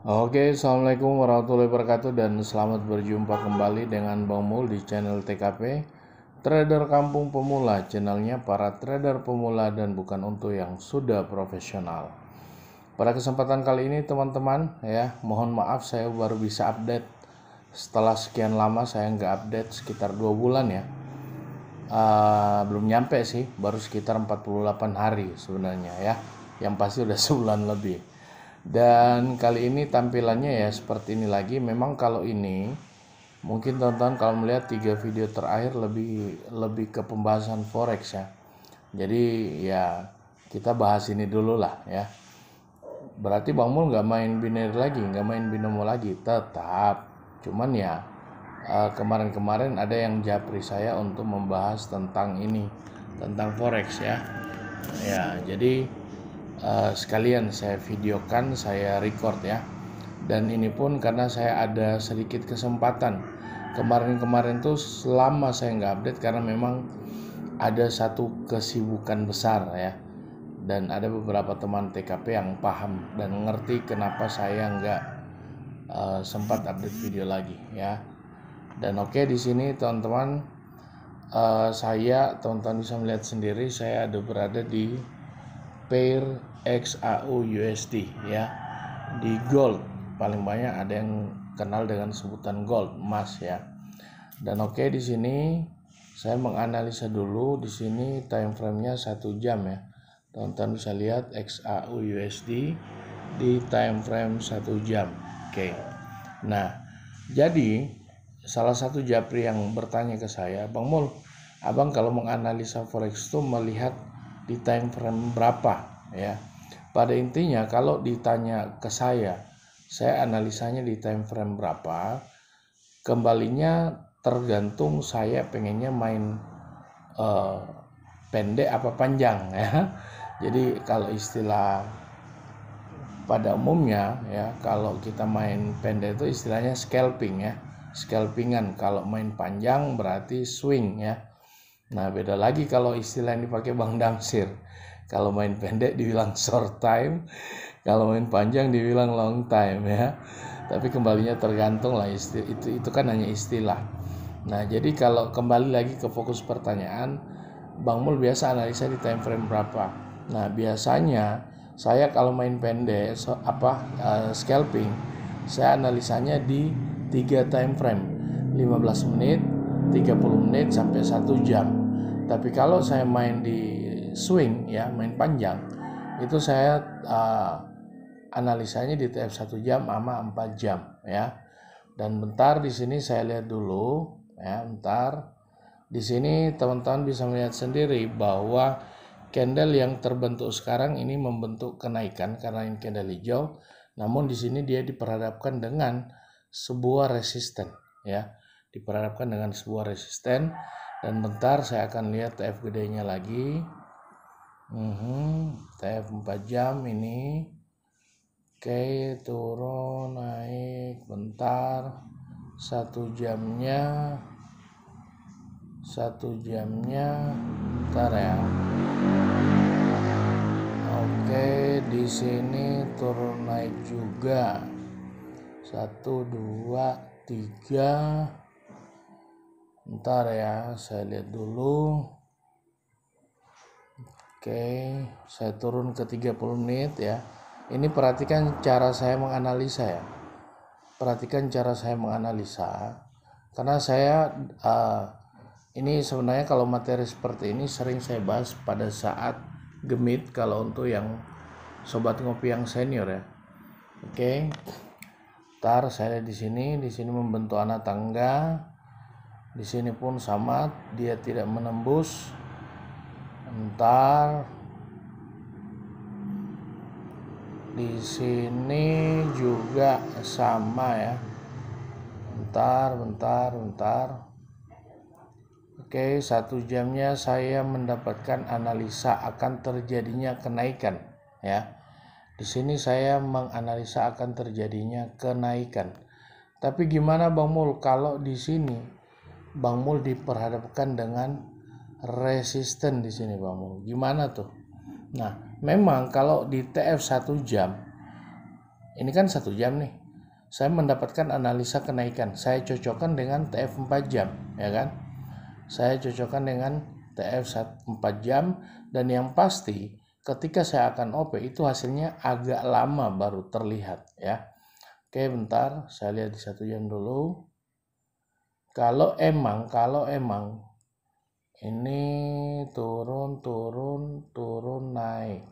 Oke, assalamualaikum warahmatullahi wabarakatuh dan selamat berjumpa kembali dengan Bang Mul di channel TKP Trader Kampung Pemula, channelnya para trader pemula dan bukan untuk yang sudah profesional. Pada kesempatan kali ini teman-teman ya, mohon maaf saya baru bisa update setelah sekian lama saya nggak update sekitar 2 bulan ya. Belum nyampe sih, baru sekitar 48 hari sebenarnya ya, yang pasti udah sebulan lebih. Dan kali ini tampilannya ya seperti ini lagi. Memang kalau ini mungkin teman-teman kalau melihat 3 video terakhir lebih ke pembahasan forex ya. Jadi ya kita bahas ini dulu lah ya. Berarti Bang Mul nggak main binary lagi, nggak main binomo lagi, tetap. Cuman ya kemarin-kemarin ada yang japri saya untuk membahas tentang ini, tentang forex ya. Ya jadi sekalian saya videokan, saya record ya. Dan ini pun karena saya ada sedikit kesempatan. Kemarin-kemarin tuh selama saya nggak update karena memang ada satu kesibukan besar ya. Dan ada beberapa teman TKP yang paham dan ngerti kenapa saya nggak sempat update video lagi ya. Dan oke, di sini teman-teman, saya teman-teman bisa melihat sendiri saya ada berada di pair XAU USD ya, di gold. Paling banyak ada yang kenal dengan sebutan gold, emas ya. Dan oke, di sini saya menganalisa dulu. Di sini time frame-nya 1 jam ya. Teman-teman bisa lihat XAU USD di time frame 1 jam. Oke. Nah, jadi salah satu japri yang bertanya ke saya, Bang Mul, abang kalau menganalisa forex itu melihat di time frame berapa ya. Pada intinya kalau ditanya ke saya analisanya di time frame berapa, kembalinya tergantung saya pengennya main pendek apa panjang ya. Jadi kalau istilah pada umumnya ya, kalau kita main pendek itu istilahnya scalping ya, scalpingan. Kalau main panjang berarti swing ya. Nah, beda lagi kalau istilah yang dipakai Bang Damsir. Kalau main pendek dibilang short time, kalau main panjang dibilang long time ya. Tapi kembalinya tergantung lah, itu kan hanya istilah. Nah, jadi kalau kembali lagi ke fokus pertanyaan, Bang Mul biasa analisa di time frame berapa? Nah, biasanya saya kalau main pendek scalping, saya analisanya di 3 time frame, 15 menit, 30 menit sampai 1 jam. Tapi kalau saya main di swing ya, main panjang, itu saya analisanya di TF 1 jam sama 4 jam ya. Dan bentar di sini saya lihat dulu ya, bentar. Di sini teman-teman bisa melihat sendiri bahwa candle yang terbentuk sekarang ini membentuk kenaikan karena ini candle hijau. Namun di sini dia diperhadapkan dengan sebuah resisten ya. Diperhadapkan dengan sebuah resisten. Dan bentar saya akan lihat TF gedenya lagi. TF 4 jam ini. Oke, turun, naik, bentar. 1 jamnya, bentar ya. Oke, di sini turun naik juga. 1, 2, 3. Bentar ya, saya lihat dulu. Oke, saya turun ke 30 menit ya. Ini perhatikan cara saya menganalisa ya. Perhatikan cara saya menganalisa. Karena saya ini sebenarnya kalau materi seperti ini sering saya bahas pada saat gemit kalau untuk yang sobat ngopi yang senior ya. Oke. Ntar saya di sini membentuk anak tangga. Di sini pun sama, dia tidak menembus. Ntar di sini juga sama ya. Bentar. Oke, 1 jamnya saya mendapatkan analisa akan terjadinya kenaikan ya. Di sini saya menganalisa akan terjadinya kenaikan. Tapi gimana Bang Mul kalau di sini Bang Mul diperhadapkan dengan resisten di sini Bang Mul? Gimana tuh? Nah, memang kalau di TF 1 jam Ini kan 1 jam nih. Saya mendapatkan analisa kenaikan. Saya cocokkan dengan TF 4 jam, ya kan? Saya cocokkan dengan TF 4 jam, dan yang pasti ketika saya akan OP itu hasilnya agak lama baru terlihat, ya. Oke, bentar, saya lihat di 1 jam dulu. Kalau emang ini turun naik,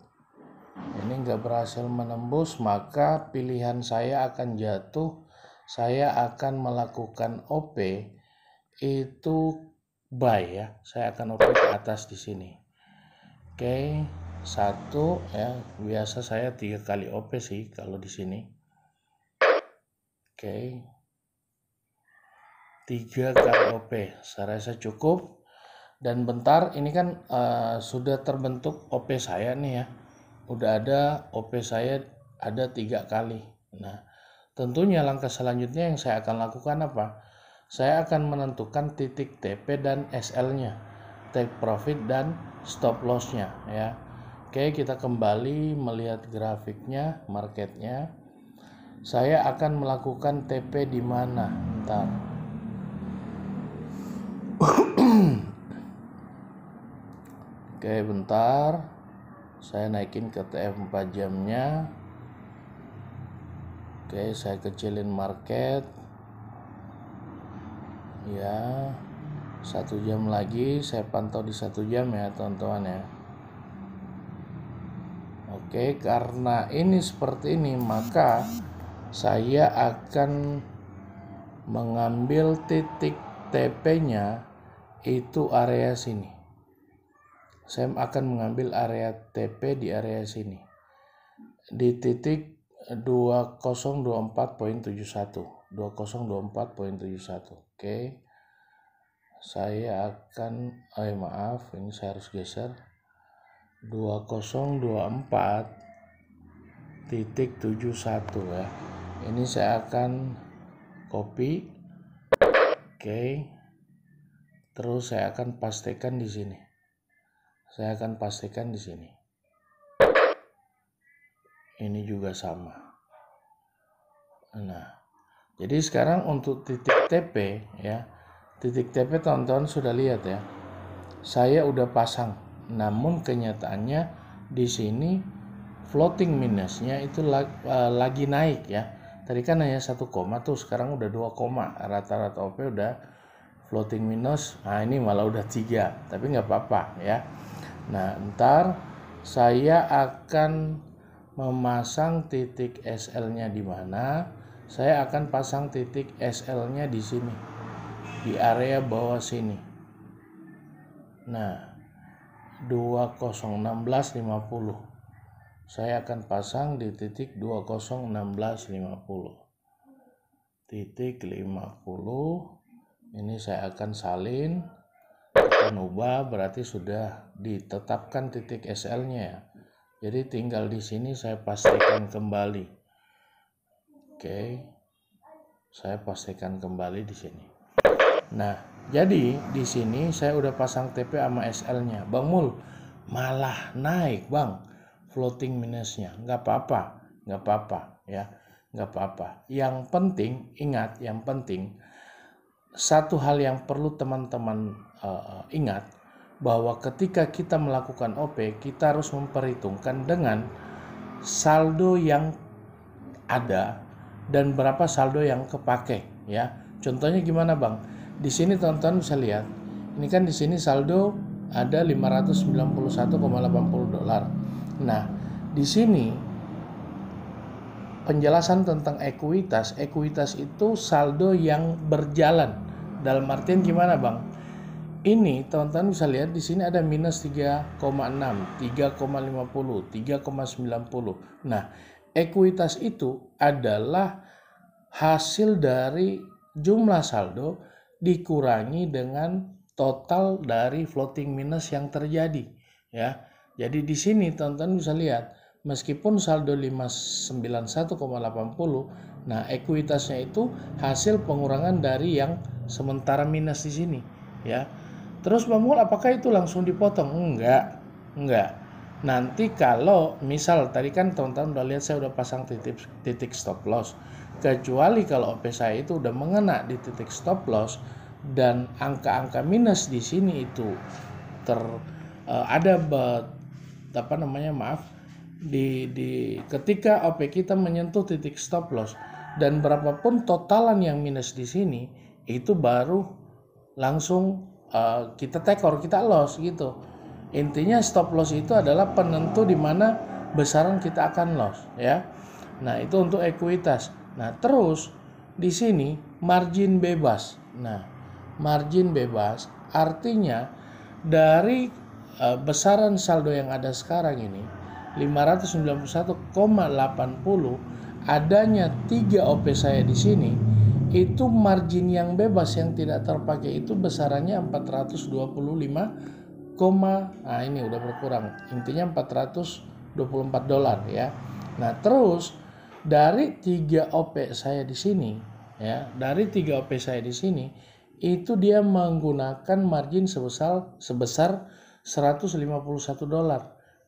ini nggak berhasil menembus, maka pilihan saya akan jatuh. Saya akan melakukan OP itu buy, ya. Saya akan OP ke atas di sini. Oke, 1 ya. Biasa saya 3 kali OP sih kalau di sini. Oke. 3 kali OP, saya rasa cukup. Dan bentar, ini kan sudah terbentuk OP saya nih, ya. Udah ada OP saya ada 3 kali. Nah, tentunya langkah selanjutnya yang saya akan lakukan apa? Saya akan menentukan titik TP dan SL-nya, take profit dan stop loss-nya, ya. Oke, kita kembali melihat grafiknya, marketnya. Saya akan melakukan TP di mana? Bentar. Oke, bentar. Saya naikin ke TF 4 jamnya. Oke, saya kecilin market. Ya, 1 jam lagi. Saya pantau di 1 jam ya, teman-teman, ya. Oke, karena ini seperti ini, maka saya akan mengambil titik TP-nya itu area sini. Saya akan mengambil area TP di area sini, di titik 2024.71. Oke, saya akan maaf, ini saya harus geser. 2024.71 ya. Ini saya akan copy. Oke. Terus saya akan pastikan di sini. Ini juga sama. Nah, jadi sekarang untuk titik TP, ya. Titik TP teman-teman sudah lihat, ya. Saya udah pasang. Namun kenyataannya di sini floating minusnya itu lagi naik, ya. Tadi kan hanya 1 koma tuh, sekarang udah 2 koma. Rata-rata OP udah floating minus. Nah, ini malah udah 3, tapi nggak apa-apa, ya. Nah, ntar saya akan memasang titik SL-nya di mana? Saya akan pasang titik SL-nya di sini, di area bawah sini. Nah, 2016.50. Saya akan pasang di titik 2016.50. Titik 50. Ini saya akan salin, tekan ubah, berarti sudah ditetapkan titik SL-nya, ya. Jadi tinggal di sini saya pastikan kembali. Oke. Saya pastikan kembali di sini. Nah, jadi di sini saya udah pasang TP sama SL-nya. Bang Mul, malah naik, Bang, floating minusnya. Nggak apa-apa, ya. Nggak apa-apa. Yang penting, ingat, yang penting, satu hal yang perlu teman-teman ingat, bahwa ketika kita melakukan OP, kita harus memperhitungkan dengan saldo yang ada dan berapa saldo yang kepake, ya. Contohnya gimana, Bang? Di sini teman-teman bisa lihat, ini kan di sini saldo ada 591,80 dolar. Nah, di sini penjelasan tentang ekuitas itu saldo yang berjalan. Dalam artian gimana, Bang? Ini teman-teman bisa lihat di sini ada minus 3,6, 3,50, 3,90. Nah, ekuitas itu adalah hasil dari jumlah saldo dikurangi dengan total dari floating minus yang terjadi, ya. Jadi di sini teman-teman bisa lihat, meskipun saldo 591,80, nah ekuitasnya itu hasil pengurangan dari yang sementara minus di sini, ya. Terus Bang Mul, apakah itu langsung dipotong? Enggak. Nanti kalau misal tadi kan teman-teman udah lihat saya udah pasang titik stop loss. Kecuali kalau OP saya itu udah mengena di titik stop loss dan angka-angka minus di sini itu ada ketika OP kita menyentuh titik stop loss dan berapapun totalan yang minus di sini itu baru langsung kita take or kita loss gitu. Intinya stop loss itu adalah penentu di mana besaran kita akan loss ya. Nah, itu untuk ekuitas. Nah, terus di sini margin bebas. Nah, margin bebas artinya dari besaran saldo yang ada sekarang ini 591,80 adanya 3 OP saya di sini itu margin yang bebas yang tidak terpakai itu besarannya 425, nah ini udah berkurang, intinya $424 ya. Nah, terus dari 3 OP saya di sini ya, dari 3 OP saya di sini itu dia menggunakan margin sebesar $151.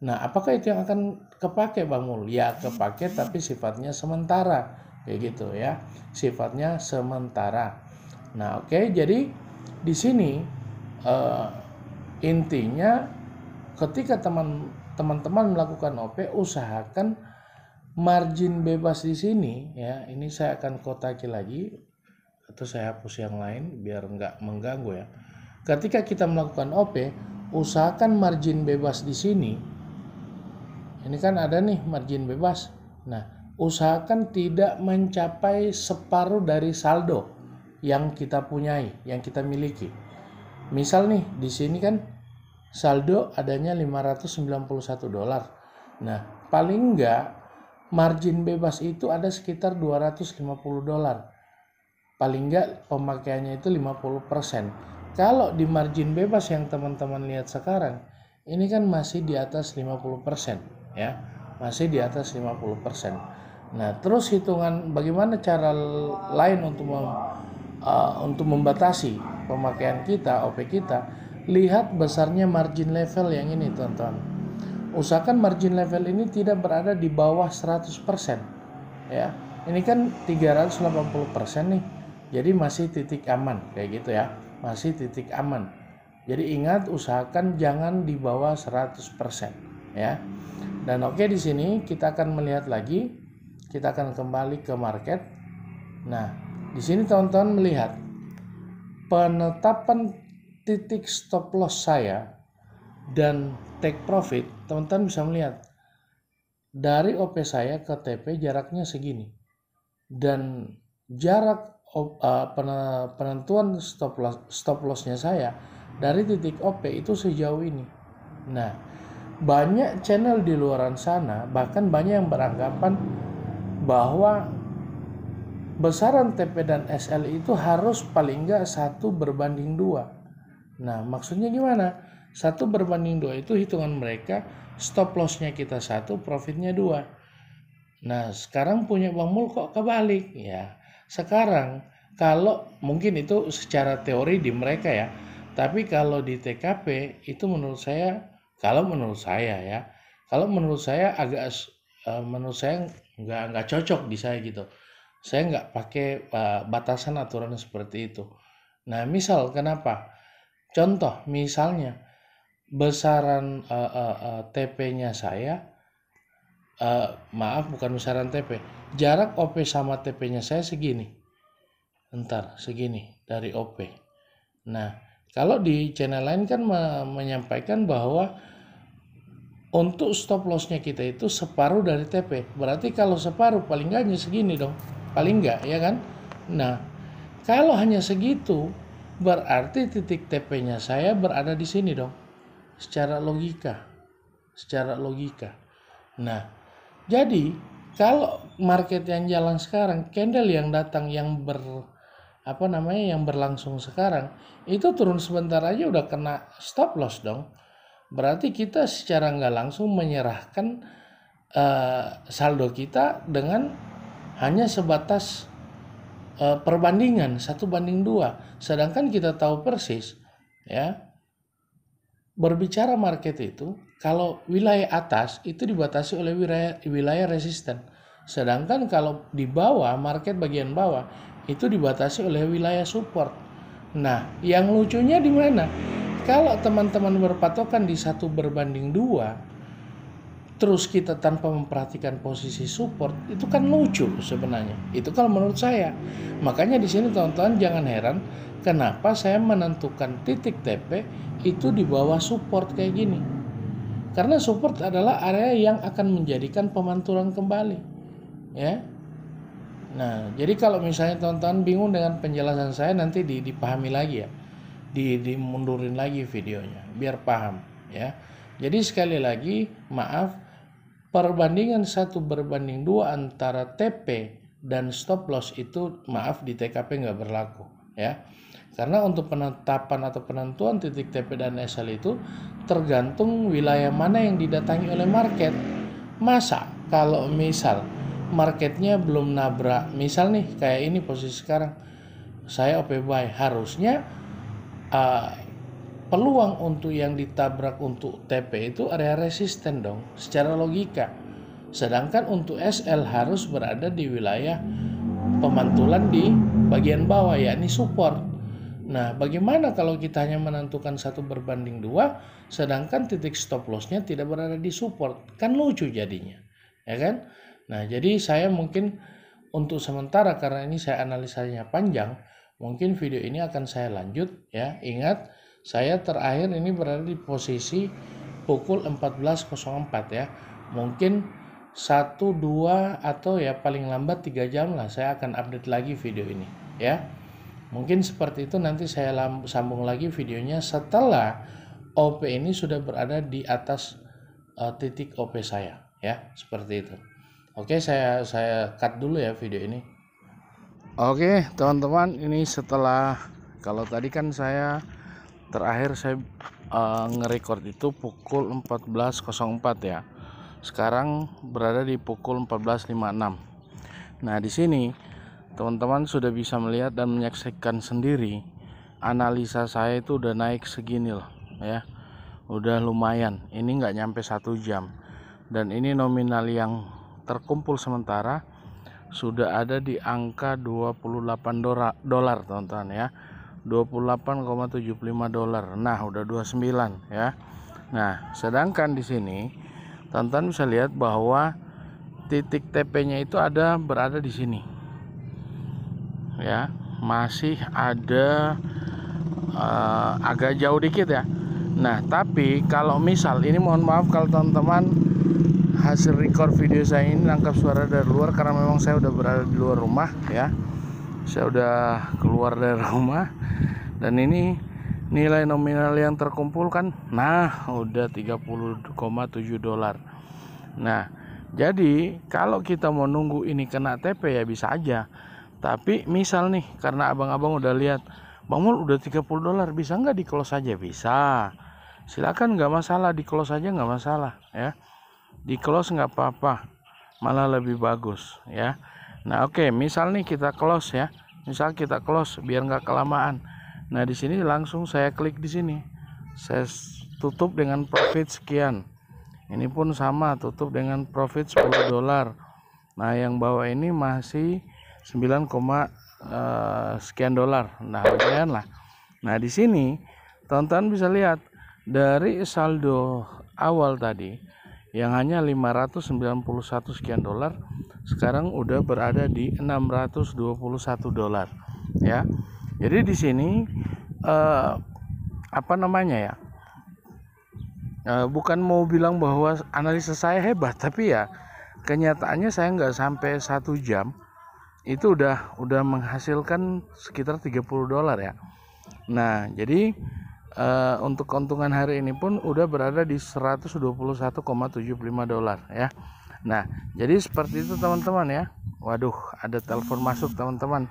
Nah, apakah itu yang akan kepake Bang Mul? Ya, kepake tapi sifatnya sementara kayak gitu ya, sifatnya sementara. Nah, oke, jadi di sini intinya ketika teman-teman melakukan OP, usahakan margin bebas di sini ya. Ini saya akan kotaki lagi atau saya hapus yang lain biar nggak mengganggu ya. Ketika kita melakukan OP, usahakan margin bebas di sini. Ini kan ada nih margin bebas. Nah, usahakan tidak mencapai separuh dari saldo yang kita punyai, yang kita miliki. Misal nih, di sini kan saldo adanya $591. Nah, paling enggak margin bebas itu ada sekitar $250. Paling enggak pemakaiannya itu 50%. Kalau di margin bebas yang teman-teman lihat sekarang, ini kan masih di atas 50% ya. Masih di atas 50%. Nah, terus hitungan bagaimana cara lain untuk membatasi pemakaian kita, OP kita, lihat besarnya margin level yang ini, teman-teman. Usahakan margin level ini tidak berada di bawah 100% ya. Ini kan 380% nih. Jadi masih titik aman kayak gitu ya. Masih titik aman. Jadi ingat, usahakan jangan di bawah 100% ya. Dan oke, di sini kita akan melihat lagi, kita akan kembali ke market. Nah, di sini teman-teman melihat penetapan titik stop loss saya dan take profit. Teman-teman bisa melihat dari OP saya ke TP jaraknya segini, dan jarak penentuan stop lossnya saya dari titik OP itu sejauh ini. Nah, banyak channel di luaran sana, bahkan banyak yang beranggapan bahwa besaran TP dan SL itu harus paling enggak 1:2. Nah, maksudnya gimana? 1:2 itu hitungan mereka stop lossnya kita 1, profitnya 2. Nah, sekarang punya Bang Mul kok kebalik ya. Sekarang kalau mungkin itu secara teori di mereka ya, tapi kalau di TKP itu menurut saya menurut saya nggak cocok di saya gitu. Saya nggak pakai batasan aturan seperti itu. Nah, misal kenapa? Contoh misalnya besaran TP-nya saya, bukan besaran TP, jarak OP sama TP-nya saya segini. Segini dari OP. Nah, kalau di channel lain kan menyampaikan bahwa untuk stop lossnya kita itu separuh dari TP. Berarti kalau separuh paling nggak hanya segini dong. Paling nggak, ya kan? Nah, kalau hanya segitu, berarti titik TP-nya saya berada di sini dong. Secara logika. Nah, jadi kalau market yang jalan sekarang, candle yang datang yang berlangsung sekarang, itu turun sebentar aja udah kena stop loss dong. Berarti kita secara nggak langsung menyerahkan saldo kita dengan hanya sebatas perbandingan 1:2. Sedangkan kita tahu persis ya, berbicara market itu kalau wilayah atas itu dibatasi oleh wilayah resisten. Sedangkan kalau di bawah, market bagian bawah itu dibatasi oleh wilayah support. Nah, yang lucunya di mana? Kalau teman-teman berpatokan di 1/2, terus kita tanpa memperhatikan posisi support, itu kan lucu sebenarnya. Itu kalau menurut saya. Makanya di sini teman-teman jangan heran kenapa saya menentukan titik TP itu di bawah support kayak gini. Karena support adalah area yang akan menjadikan pemantulan kembali, ya. Nah, jadi kalau misalnya teman-teman bingung dengan penjelasan saya, nanti dipahami lagi ya. Dimundurin lagi videonya biar paham, ya. Jadi sekali lagi, maaf, perbandingan 1/2 antara TP dan stop loss itu maaf di TKP nggak berlaku, ya. Karena untuk penetapan atau penentuan titik TP dan SL itu tergantung wilayah mana yang didatangi oleh market. Masa kalau misal marketnya belum nabrak, misal nih kayak ini posisi sekarang, saya OP buy, harusnya peluang untuk yang ditabrak untuk TP itu area resisten dong, secara logika. Sedangkan untuk SL harus berada di wilayah pemantulan di bagian bawah, yakni support. Nah, bagaimana kalau kita hanya menentukan 1/2, sedangkan titik stop lossnya tidak berada di support? Kan lucu jadinya, ya kan? Nah, jadi saya mungkin untuk sementara, karena ini saya analisanya panjang, mungkin video ini akan saya lanjut, ya. Ingat, saya terakhir ini berada di posisi pukul 14.04 ya. Mungkin 1, 2 atau ya paling lambat 3 jam lah saya akan update lagi video ini, ya. Mungkin seperti itu, nanti saya sambung lagi videonya setelah OP ini sudah berada di atas titik OP saya, ya, seperti itu. Oke, saya cut dulu ya video ini. Oke, teman-teman, ini setelah, kalau tadi kan saya terakhir saya nge-record itu pukul 14.04 ya. Sekarang berada di pukul 14.56. Nah, di sini teman-teman sudah bisa melihat dan menyaksikan sendiri, analisa saya itu udah naik segini loh, ya. Udah lumayan, ini nggak nyampe 1 jam. Dan ini nominal yang terkumpul sementara sudah ada di angka 28 dolar teman-teman ya. 28,75 dolar. Nah, udah 29 ya. Nah, sedangkan di sini teman-teman bisa lihat bahwa titik TP-nya itu berada di sini. Ya, masih ada agak jauh dikit ya. Nah, tapi kalau misal ini, mohon maaf kalau teman-teman hasil record video saya ini nangkap suara dari luar, karena memang saya udah berada di luar rumah ya. Saya udah keluar dari rumah, dan ini nilai nominal yang terkumpul kan, nah udah 30,7 dolar. Nah, jadi kalau kita mau nunggu ini kena TP ya bisa aja. Tapi misal nih, karena abang-abang udah lihat, Bang Mul udah 30 dolar, bisa nggak di close aja? Bisa, silakan, nggak masalah, di close aja nggak masalah ya. Di close nggak apa-apa, malah lebih bagus ya. Nah, oke, misal nih kita close ya. Misal kita close biar nggak kelamaan. Nah, di sini langsung saya klik di sini. Saya tutup dengan profit sekian. Ini pun sama, tutup dengan profit 10 dolar. Nah, yang bawah ini masih 9, sekian dolar. Nah, lumayan lah. Nah, di sini teman-teman bisa lihat dari saldo awal tadi yang hanya 591 sekian dolar, sekarang udah berada di 621 dolar ya. Jadi di sini apa namanya ya, bukan mau bilang bahwa analisa saya hebat, tapi ya kenyataannya saya nggak sampai 1 jam itu udah menghasilkan sekitar 30 dolar ya. Nah, jadi untuk keuntungan hari ini pun udah berada di 121,75 dolar ya. Nah, jadi seperti itu teman-teman ya. Waduh, ada telepon masuk teman-teman.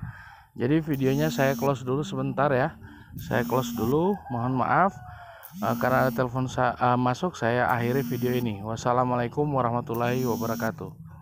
Jadi videonya saya close dulu sebentar ya. Saya close dulu, mohon maaf karena ada telepon masuk. Saya akhiri video ini. Wassalamualaikum warahmatullahi wabarakatuh.